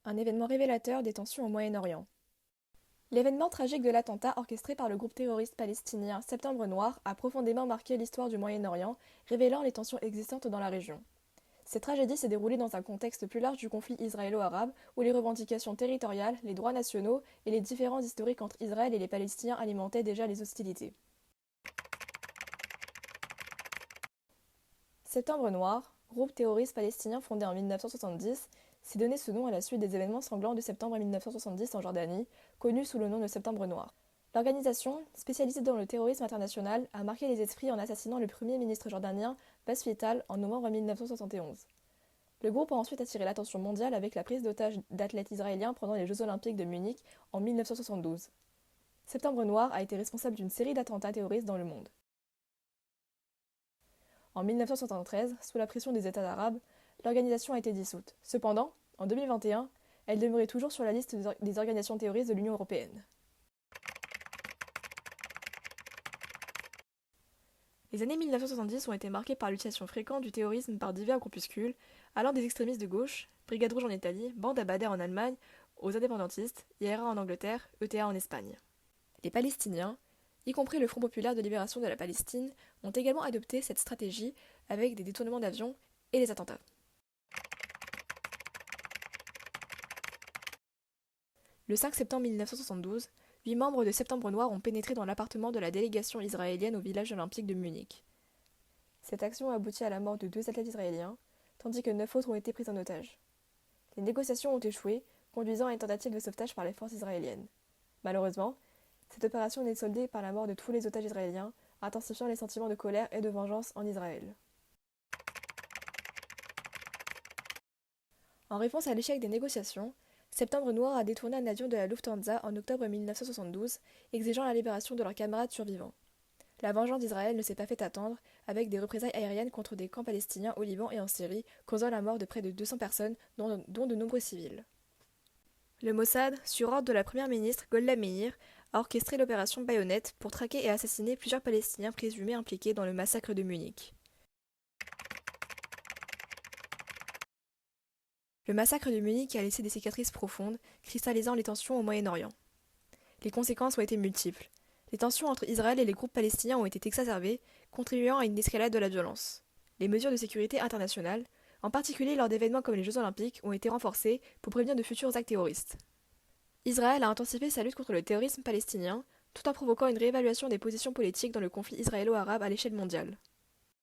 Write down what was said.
un événement révélateur des tensions au Moyen-Orient. L'événement tragique de l'attentat orchestré par le groupe terroriste palestinien Septembre Noir a profondément marqué l'histoire du Moyen-Orient, révélant les tensions existantes dans la région. Cette tragédie s'est déroulée dans un contexte plus large du conflit israélo-arabe, où les revendications territoriales, les droits nationaux et les différends historiques entre Israël et les Palestiniens alimentaient déjà les hostilités. Septembre Noir, groupe terroriste palestinien fondé en 1970, s'est donné ce nom à la suite des événements sanglants de septembre 1970 en Jordanie, connus sous le nom de Septembre Noir. L'organisation, spécialisée dans le terrorisme international, a marqué les esprits en assassinant le premier ministre jordanien, Bas Fietal, en novembre 1971. Le groupe a ensuite attiré l'attention mondiale avec la prise d'otages d'athlètes israéliens pendant les Jeux Olympiques de Munich en 1972. Septembre Noir a été responsable d'une série d'attentats terroristes dans le monde. En 1973, sous la pression des États arabes, l'organisation a été dissoute. Cependant, en 2021, elle demeurait toujours sur la liste des organisations terroristes de l'Union européenne. Les années 1970 ont été marquées par l'utilisation fréquente du terrorisme par divers groupuscules, allant des extrémistes de gauche, Brigade Rouge en Italie, Bande Abadère en Allemagne, aux indépendantistes, IRA en Angleterre, ETA en Espagne. Les Palestiniens, y compris le Front populaire de libération de la Palestine, ont également adopté cette stratégie avec des détournements d'avions et des attentats. Le 5 septembre 1972, 8 membres de Septembre Noir ont pénétré dans l'appartement de la délégation israélienne au village olympique de Munich. Cette action a abouti à la mort de 2 athlètes israéliens, tandis que 9 autres ont été pris en otage. Les négociations ont échoué, conduisant à une tentative de sauvetage par les forces israéliennes. Malheureusement, cette opération n'est soldée par la mort de tous les otages israéliens, intensifiant les sentiments de colère et de vengeance en Israël. En réponse à l'échec des négociations, Septembre Noir a détourné un avion de la Lufthansa en octobre 1972, exigeant la libération de leurs camarades survivants. La vengeance d'Israël ne s'est pas fait attendre, avec des représailles aériennes contre des camps palestiniens au Liban et en Syrie, causant la mort de près de 200 personnes, dont de nombreux civils. Le Mossad, sur ordre de la première ministre Golda Meir, a orchestré l'opération Bayonette pour traquer et assassiner plusieurs Palestiniens présumés impliqués dans le massacre de Munich. Le massacre de Munich a laissé des cicatrices profondes, cristallisant les tensions au Moyen-Orient. Les conséquences ont été multiples. Les tensions entre Israël et les groupes palestiniens ont été exacerbées, contribuant à une escalade de la violence. Les mesures de sécurité internationales, en particulier lors d'événements comme les Jeux Olympiques, ont été renforcées pour prévenir de futurs actes terroristes. Israël a intensifié sa lutte contre le terrorisme palestinien, tout en provoquant une réévaluation des positions politiques dans le conflit israélo-arabe à l'échelle mondiale.